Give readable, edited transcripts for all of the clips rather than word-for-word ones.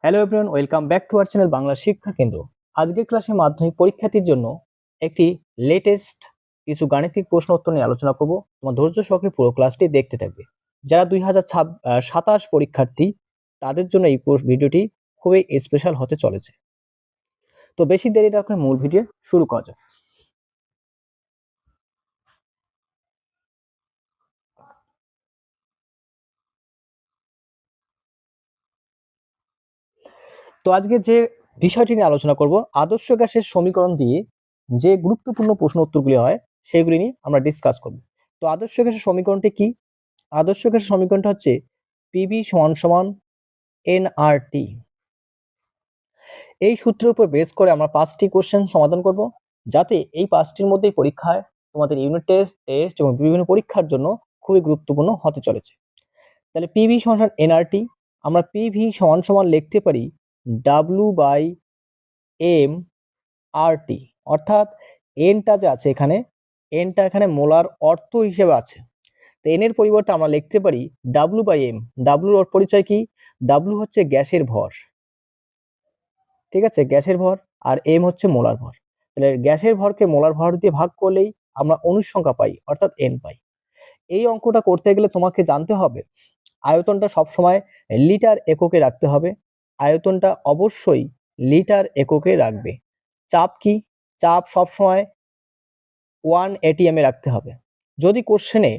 Hello everyone, welcome back to our channel Bangla শিক্ষা কেন্দ্র। আজকের ক্লাসে মাধ্যমিক পরীক্ষার্থীর জন্য একটি লেটেস্ট কিছু গাণিতিক প্রশ্ন উত্তর নিয়ে আলোচনা করব। তোমার ধৈর্য সহকারে পুরো ক্লাসটি দেখতে থাকবে। যারা 2027 পরীক্ষার্থী তাদের জন্য এই ভিডিওটি খুবই স্পেশাল হতে চলেছে। তো বেশি দেরি না করে মূল ভিডিও শুরু করা যাক। তো আজকে যে বিষয়টি নিয়ে আলোচনা করব, আদর্শ গ্যাসের সমীকরণ দিয়ে যে গুরুত্বপূর্ণ প্রশ্ন উত্তরগুলি হয় সেগুলি নিয়ে আমরা ডিসকাস করব। তো আদর্শ গ্যাসের সমীকরণটি কি? আদর্শ গ্যাসের সমীকরণটা হচ্ছে পিভি সমান সমান এনআরটি। এই সূত্রের উপর বেস করে আমরা 5টি কোশ্চেন সমাধান করব, যাতে এই 5টির মধ্যেই পরীক্ষায় তোমাদের ইউনিট টেস্ট এবং বিভিন্ন পরীক্ষার জন্য খুবই গুরুত্বপূর্ণ হতে চলেছে। তাহলে পিভি সমান সমান এনআরটি, আমরা পিভি সমান সমান লিখতে পারি ডাব্লু বাই এম আর টি, অর্থাৎ এনটা যে আছে এখানে, এনটা এখানে মোলার অর্থ হিসেবে আছে। তো এন এর পরিবর্তে আমরা লিখতে পারি ডাব্লু বাই এম। ডাব্লুর পরিচয় কি? ডাব্লু হচ্ছে গ্যাসের ভর, ঠিক আছে, গ্যাসের ভর, আর এম হচ্ছে মোলার ভর। তাহলে গ্যাসের ভরকে মোলার ভর দিয়ে ভাগ করলেই আমরা অণুর সংখ্যা পাই, অর্থাৎ এন পাই। এই অঙ্কটা করতে গেলে তোমাকে জানতে হবে আয়তনটা সবসময় লিটার এককে রাখতে হবে। আয়তনটা অবশ্যই লিটার এককে রাখবে। চাপ কি? চাপ সবসময় 1 ATM এ রাখতে হবে। যদি কোশ্চেনে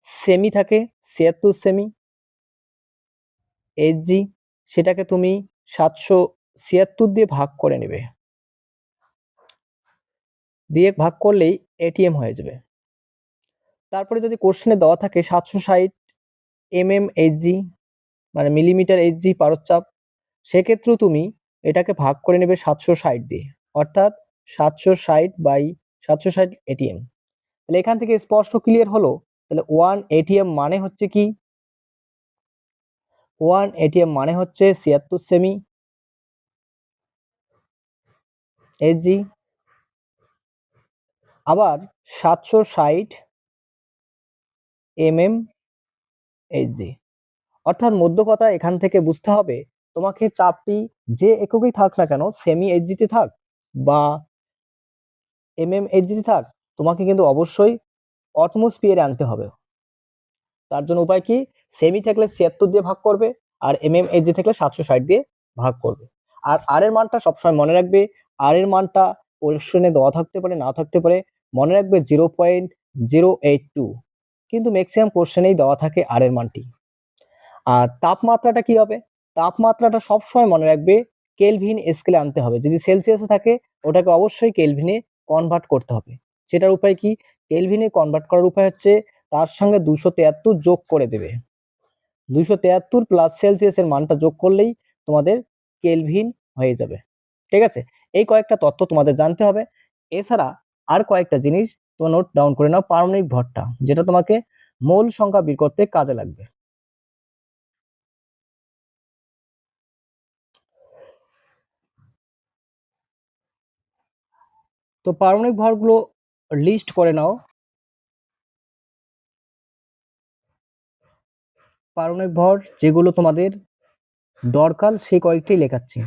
সেমি থাকে, 76 সেমি এইচজি, সেটাকে তুমি 776 দিয়ে ভাগ করে নেবে, দিয়ে ভাগ করলেই এটিএম হয়ে যাবে। তারপরে যদি কোশ্চেনে দেওয়া থাকে 760 এইচজি, মানে মিলিমিটার এইচজি পারদ চাপ, সেক্ষেত্রেও তুমি এটাকে ভাগ করে নেবে 760 দিয়ে, অর্থাৎ 760 বাই 760 এটিএম। তাহলে এখান থেকে স্পষ্ট ক্লিয়ার হলো। তাহলে 1 এটিএম মানে হচ্ছে কি? 1 এটিএম মানে হচ্ছে 76 সেমি এইচজি, আবার 760 এইচজি। অর্থাৎ মধ্য কথা এখান থেকে বুঝতে হবে, তোমাকে চাপটি যে এককেই থাক না কেন, সেমি এইচজিতে থাক বা এইচজিতে থাক, তোমাকে কিন্তু অবশ্যই অটমোস্ফিয়ারে আনতে হবে। তার জন্য উপায় কি? সেমি থাকলে 76 দিয়ে ভাগ করবে, আর এইচজি থাকলে 760 দিয়ে ভাগ করবে। আর এর মানটা সবসময় মনে রাখবে। আর এর মানটা কোশ্চেনে দেওয়া থাকতে পারে, না থাকতে পারে। মনে রাখবে 0.082, কিন্তু ম্যাক্সিমাম কোশ্চেনেই দেওয়া থাকে আর এর মানটি। আর তাপমাত্রাটা কি হবে? তাপমাত্রাটা সবসময় মনে রাখবে কেলভিন স্কেলে আনতে হবে। যদি সেলসিয়াসে থাকে, ওটাকে অবশ্যই কেলভিনে কনভার্ট করতে হবে। সেটার উপায় কি? কেলভিনে কনভার্ট করার উপায় হচ্ছে তার সঙ্গে 273 যোগ করে দেবে। 273 প্লাস সেলসিয়াসের মানটা যোগ করলেই তোমাদের কেলভিন হয়ে যাবে। ঠিক আছে, এই কয়েকটা তথ্য তোমাদের জানতে হবে। এছাড়া আর কয়েকটা জিনিস তোমার নোট ডাউন করে নাও। পারমাণবিক ভরটা, যেটা তোমাকে মোল সংখ্যা বের করতে কাজে লাগবে। তো পারমাণবিক ভরগুলো লিস্ট করে নাও। পারমাণবিক ভর যেগুলো তোমাদের দরকার সেই কয়েকটি লেখাচ্ছি।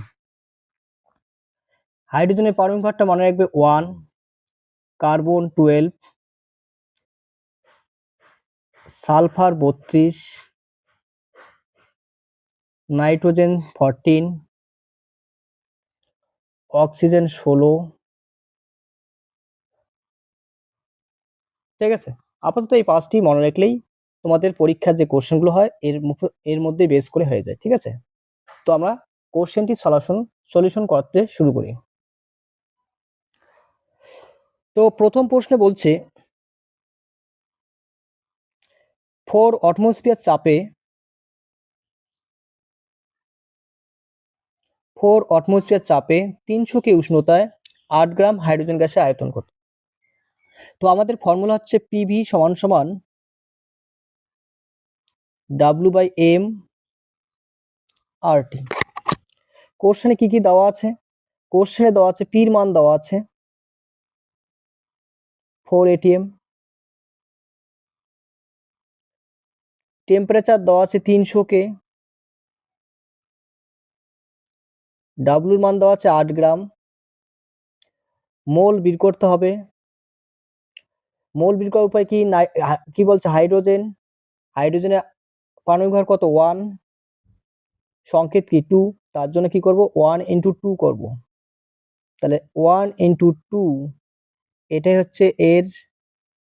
হাইড্রোজেনের পারমাণবিক ভরটা মনে রাখবে 1, কার্বন 12, সালফার 32, নাইট্রোজেন 14, অক্সিজেন 16। ঠিক আছে, আপাতত এই 5টি মনে রাখলেই তোমাদের পরীক্ষার যে কোশ্চেনগুলো হয় এর মধ্যে বেস করে হয়ে যায়। ঠিক আছে, তো আমরা কোশ্চেনটি সলিউশন করতে শুরু করি। তো প্রথম প্রশ্নে বলছে 4 অ্যাটমসফিয়ার চাপে 300 কে উষ্ণতায় 8 গ্রাম হাইড্রোজেন গ্যাসের আয়তন কত? তো আমাদের ফর্মুলা হচ্ছে পিভি সমান সমান ডাব্লু বাই এম আর টি। কোশ্চেনে কি কি দেওয়া আছে? কোশ্চেনে দেওয়া আছে পির মান দেওয়া আছে 4 ATM, টেম্পারেচার দেওয়া আছে 300 কে, ডাব্লুর মান দেওয়া আছে 8 গ্রাম। মোল বের করতে হবে। মোল বের করার উপায় কি? কি বলছে? হাইড্রোজেনের পারমাণবিক ভর কত? 1, সংকেত কি? 2, তার জন্য কি করব? 1 × 2 করব। তাহলে 1 × 2, এটাই হচ্ছে এর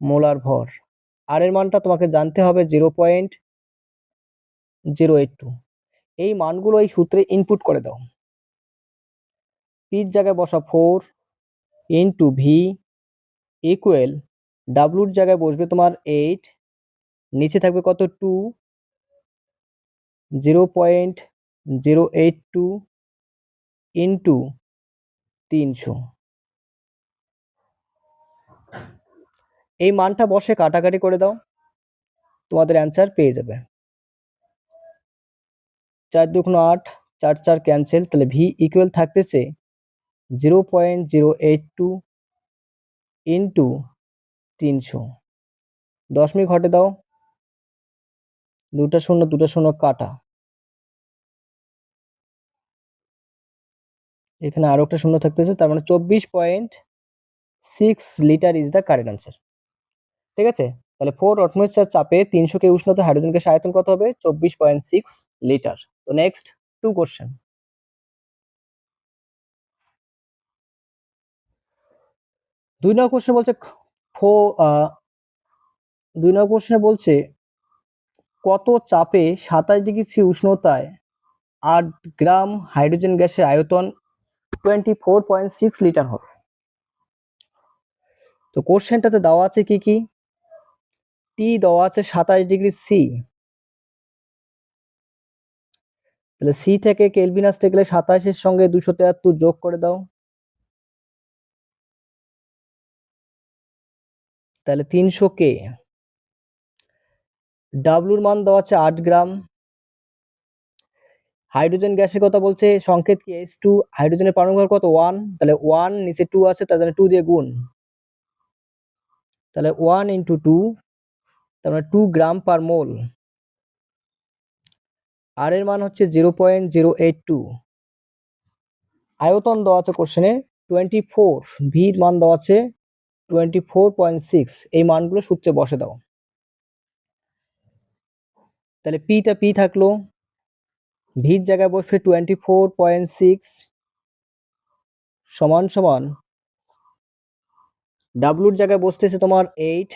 মোলার ভর। আর এর মানটা তোমাকে জানতে হবে 0.082। এই মানগুলো এই সূত্রে ইনপুট করে দাও। পির জায়গায় বসা 4 × v ইকুয়াল, ডাব্লুর জায়গায় বসবে তোমার 8, নিচে থাকবে কত? 2, 0.082 ইন্টু 300। এই মানটা বসে কাটাকাটি করে দাও, তোমাদের অ্যান্সার পেয়ে যাবে। 4 × 2 = 8, 4 4 ক্যান্সেল, তাহলে ভি ইকুয়াল থাকতেছে 0.082 ইন্টু 300। দশমিক ঘটে দাও, 2টা শূন্য 2টা শূন্য কাটা, এখানে আরো একটা শূন্য থাকতেছে, তার মানে 24.6 litre is the correct answer. ঠিক আছে, তাহলে 4 অটমসফিয়ার চাপে 300 কে উষ্ণতা হাইড্রোজেন গ্যাসের আয়তন কত হবে? 24.6 লিটার। তো নেক্সট 2 কোশ্চেন। 2 নম্বর কোশ্চেন বলছে 2 নম্বর কোশ্চেনে বলছে কত চাপে 27 ডিগ্রি সি উষ্ণতায় 8 গ্রাম হাইড্রোজেন গ্যাসের আয়তন 24.6 লিটার হবে। তো কোশ্চেনটাতে দেওয়া আছে কি কি? টি দেওয়া আছে 27 ডিগ্রি সি, তাহলে সি থেকে কেলভিন আসতে গেলে 27 এর সঙ্গে 273 যোগ করে দাও, তাহলে 300 কে। ডাব্লুর মান দেওয়া আছে 8 গ্রাম। হাইড্রোজেন গ্যাসের কথা বলছে, সংকেত কি? H2, হাইড্রোজেনের পারমাণবিক ভর কত? 1, তাহলে 1 নিচে 2 আছে, তার জন্য 2 দিয়ে গুণ, তাহলে 1 × 2, তার মানে 2 গ্রাম পার মোল। আর এর মান হচ্ছে 0.082। আয়তন দেওয়া আছে কোশ্চেনে 24, ভির মান দেওয়া আছে 24.6। এই মানগুলো সূত্রে বসে দাও, তাহলে পিটা পি থাকলো, ভির জায়গায় বসবে 24.6 সমান সমান, ডাব্লুর জায়গায় বসতেছে তোমার 8,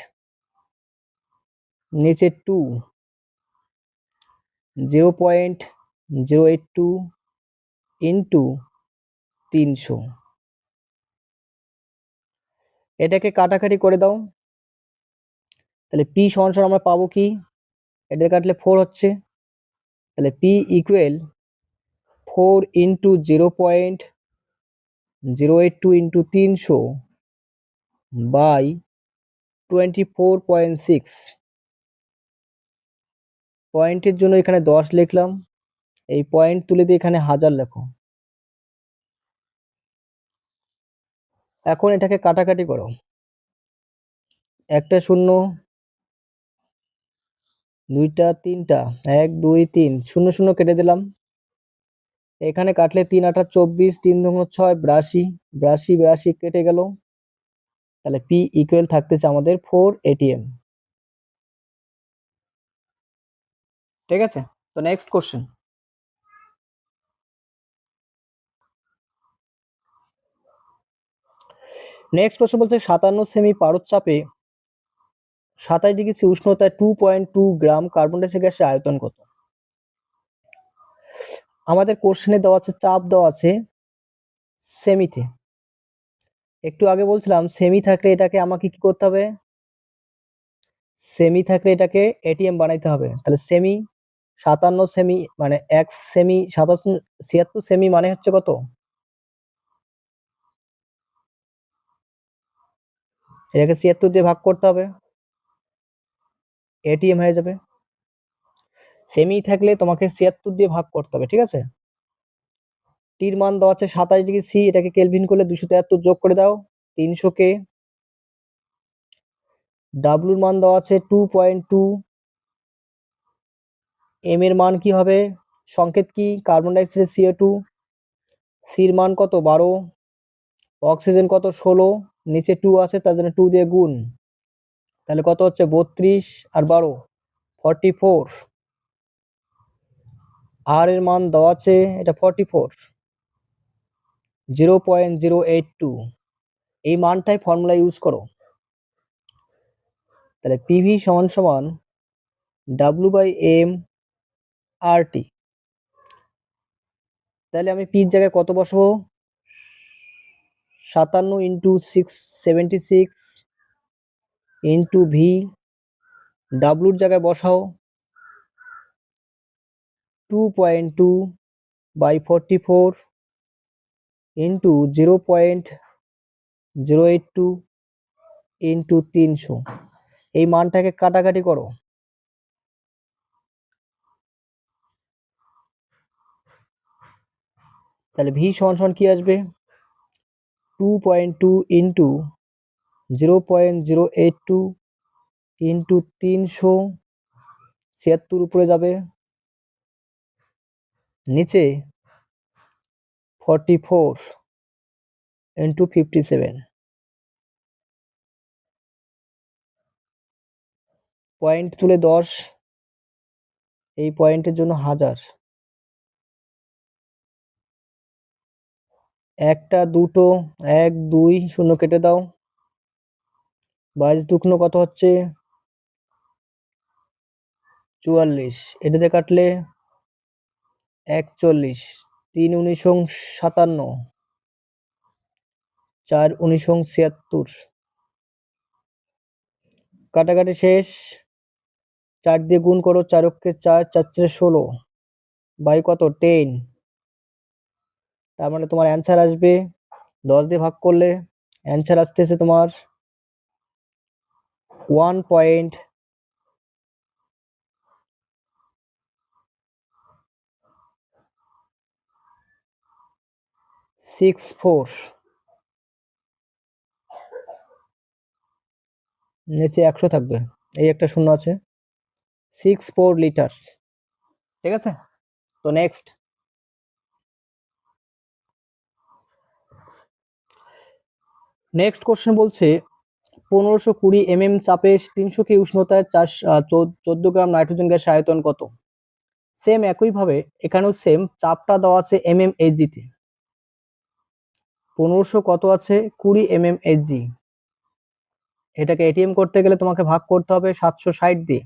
নিচে 2, 0.082 ইন্টু 300। এটাকে কাটাকাটি করে দাও, তাহলে পি সমান সমান আমরা পাবো কি? এটা কাটলে 4 হচ্ছে, তাহলে পি ইকুয়াল 4 × 0.082 ইন্টু 300 বাই 24.6। পয়েন্টের জন্য এখানে 10 লিখলাম, এই পয়েন্ট তুলে দিয়ে এখানে 1000 লেখো। এখন এটাকে কাটাকাটি করো, একটা শূন্য, দুইটা, তিনটা, 1 2 3, শূন্য শূন্য কেটে দিলাম, এখানে কাটলে 3 8 24, 3 2 6, 82, 82 82 কেটে গেল, তাহলে পি ইকুয়াল থাকতেছে আমাদের 4 ATM। ঠিক আছে, তো নেক্সট কোশ্চেন। নেক্সট কোশ্চেন বলছে 57 সেমি পারদ চাপে 27 ডিগ্রি সি উষ্ণতায় 2.2 গ্রাম কার্বন ডাই অক্সাইড গ্যাসের আয়তন কত? আমাদের কোশ্চেনে দেওয়া আছে, চাপ দেওয়া আছে সেমিতে। একটু আগে বলছিলাম সেমি থাকলে এটাকে আমাকে কি করতে হবে? সেমি থাকলে এটাকে এটিএম বানাইতে হবে। তাহলে সেমি 57 সেমি মানে 1 সেমি 76 সেমি মানে হচ্ছে কত? এটাকে 76 দিয়ে ভাগ করতে হবে, এটিএম হয়ে যাবে। সেমি থাকলে তোমাকে 76 দিয়ে ভাগ করতে হবে, ঠিক আছে? টির মান দেওয়া আছে 27 ডিগ্রি সি, এটাকে কেলভিন করলে 273 যোগ করে দাও, 300 কে। ডাব্লুর মান দেওয়া আছে 2.2, এম এর মান কি হবে? সংকেত কি? কার্বন ডাই অক্সাইড CO2, সির মান কত 12, অক্সিজেন কত 16, নিচে 2 আছে তার জন্য 2 দিয়ে গুণ, তাহলে কত হচ্ছে 32 আর 12 44। আর এর মান দেওয়া আছে এটা 44, 0.082, এই মানটাই ফর্মুলা ইউজ করো। তাহলে পিভি সমান সমান W/m/RT। তাহলে আমি পির জায়গায় কত বসাবো, 57 ইন্টু 676 ইন্টু ভি, ডাব্লুর জায়গায় বসাও 2.2/44 ইন্টু 0.082 ইন্টু 300, এই মানটাকে কাটাকাটি করো। তাহলে ভি সমান সমান কি আসবে, 2.2 ইন্টু 0.082 ইন্টু 300, 76 উপরে যাবে, নিচে 44 ইন্টু 57, পয়েন্ট তুলে 10, এই পয়েন্টের জন্য 1000, একটা দুটো 1 2 শূন্য কেটে দাও, 22 দুগুণ কত হচ্ছে 44, এটাতে কাটলে 41, 3 19 57, 4 19 76, কাটাকাটি শেষ, 4 দিয়ে গুণ করো, 4 অক্ষে 4, 4 4 16, বাই কত 10, তার মানে তোমার অ্যান্সার আসবে 10 দিয়ে ভাগ করলে অ্যান্সার আসতেছে তোমার 1.64, নিচে 100 থাকবে, এই একটা শূন্য আছে, 64 লিটার। ঠিক আছে, তো নেক্সট কোশ্চেন বলছে 1520 mm চাপে 300 কে উষ্ণতায় 14 গ্রাম নাইট্রোজেন গ্যাসের আয়তন কত। সেম একইভাবে এখানেও সেম চাপটা দেওয়া আছে mmHg তে, 1500 কত আছে 20 mmHg, এটাকে এটিএম করতে গেলে তোমাকে ভাগ করতে হবে 760 দিয়ে,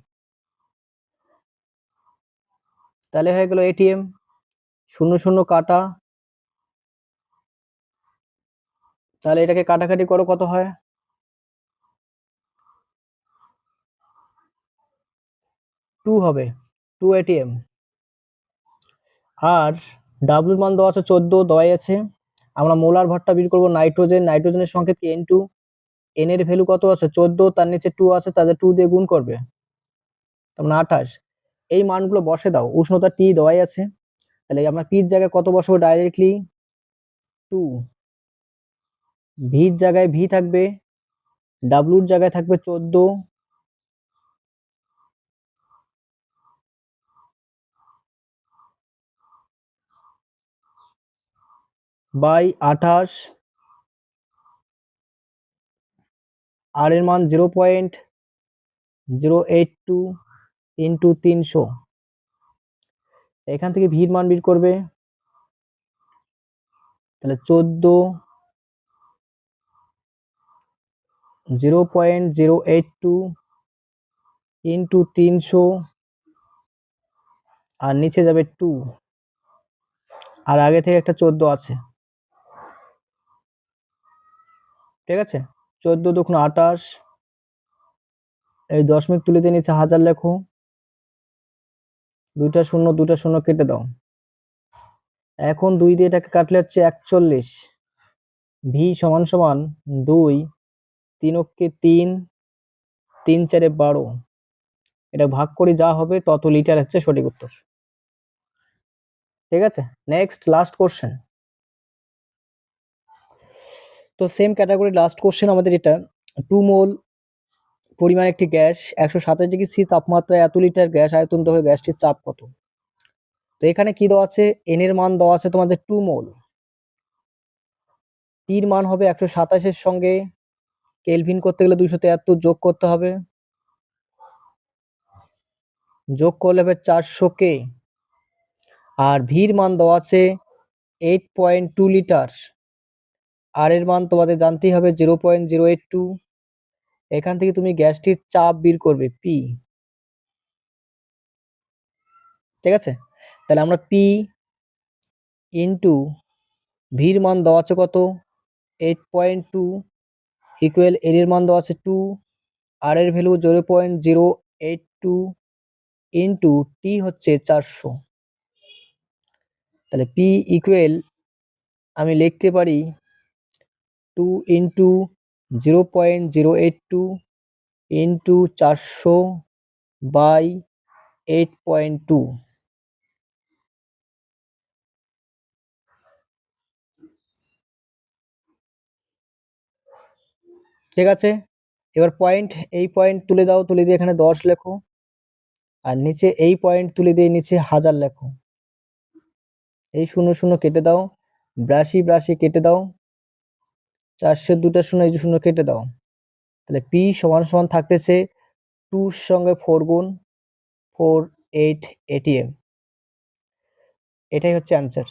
তাহলে হয়ে গেল এটিএম, শূন্য শূন্য কাটা, তাহলে এটাকে কাটাকাটি করো কত হয়, 2 হবে, 2 এটিএম। আর ডাব্লুর মান দেওয়া আছে 14 দেওয়াই আছে, আমরা মোলার ভরটা বের করবো, নাইট্রোজেনের সংকেত কি N2, এন এর ভ্যালু কত আছে 14, তার নিচে 2 আছে, তাদের 2 দিয়ে গুণ করবে, তার মানে 28, এই মানগুলো বসে দাও, উষ্ণতা টি দেওয়াই আছে, তাহলে আমরা পির জায়গায় কত বসাবো ডাইরেক্টলি 2, ভির জায়গায় ভি থাকবে, ডাব্লুর জায়গায় থাকবে 14, বাই 28, আর এর মান 0.082 ইন্টু 300, এখান থেকে ভির মান বের করবে, তাহলে 14, 0.082 ইন্টু 300, আর নিচে যাবে 2, আর আগে থেকে একটা 14 আছে, ঠিক আছে, 14 দুগুণ 28, এই দশমিক তুলে দিয়ে নিচে 1000 লেখো, দুইটা শূন্য কেটে দাও, এখন 2 দিয়ে এটাকে কাটলে হচ্ছে 41, ভি সমান সমান 2, 3 অক্ষে 3, 3 4 12, এটা ভাগ করে যা হবে তত লিটার হচ্ছে সঠিক উত্তর। ঠিক আছে, নেক্সট লাস্ট কোশ্চেন। তো সেম ক্যাটাগরি লাস্ট কোশ্চেন আমাদের এটা, 2 মোল পরিমাণ একটি গ্যাস 127 ডিগ্রি সি তাপমাত্রায় এত লিটার গ্যাস আয়তন হবে, গ্যাসটির চাপ কত। তো এখানে কি দেওয়া আছে, এন এর মান দেওয়া আছে তোমাদের 2 মোল, টির মান হবে 127-এর সঙ্গে কেলভিন করতে গেলে 273 যোগ করতে হবে, যোগ করলে হবে 400K। আর ভির মান দেওয়া আছে 8.2 লিটার, আর এর মান তোমাদের জানতেই হবে 0.082। এখান থেকে তুমি গ্যাসটির চাপ বের করবে পি, ঠিক আছে? তাহলে আমরা পি ইন্টু ভির মান দেওয়া আছে কত 8.2 ইকুয়াল এর মান দেওয়া আছে 2, আর এর ভ্যালু 0.082 ইন্টু টি হচ্ছে 400। তাহলে পি ইকুয়াল আমি লিখতে পারি 2 ইন্টু 0.082 ইন্টু 400 বাই 8.2। ঠিক আছে, এবার পয়েন্ট, এই পয়েন্ট তুলে দাও, তুলে দিয়ে এখানে 10 লেখো, আর নিচে এই পয়েন্ট তুলে দিয়ে নিচে 1000 লেখো। এই 0 0 কেটে দাও, 82 কেটে দাও, 400 দুটা 0 এই 0 কেটে দাও। তাহলে পি সমান সমান থাকতেছে 2 এর সঙ্গে 4 গুণ 4 8 ATM। এটাই হচ্ছে অ্যান্সার।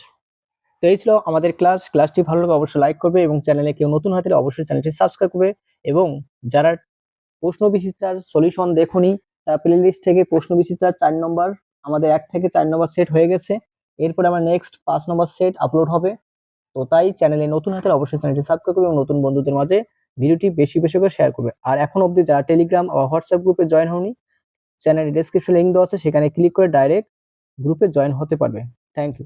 তো এই ছিল আমাদের ক্লাসটি ভালো লাগলে অবশ্যই লাইক করবে, এবং চ্যানেলে কেউ নতুন হয়ে থাকলে অবশ্যই চ্যানেলটি সাবস্ক্রাইব করবে। এবং যারা প্রশ্ন বিচিত্রার সলিউশন দেখুনি, তারা প্লেলিস্ট থেকে প্রশ্ন বিচিত্রার 4 নম্বর, আমাদের 1 থেকে 4 নম্বর সেট হয়ে গেছে, এরপরে আমার নেক্সট 5 নম্বর সেট আপলোড হবে। তো তাই চ্যানেলে নতুন হয়ে থাকলে অবশ্যই চ্যানেলটি সাবস্ক্রাইব করবে এবং নতুন বন্ধুদের মাঝে ভিডিওটি বেশি বেশি করে শেয়ার করবে। আর এখন অবধি যারা টেলিগ্রাম বা হোয়াটসঅ্যাপ গ্রুপে জয়েন হওনি, চ্যানেলের ডেসক্রিপশনে লিংক দেওয়া আছে, সেখানে ক্লিক করে ডাইরেক্ট গ্রুপে জয়েন হতে পারবে। Thank you.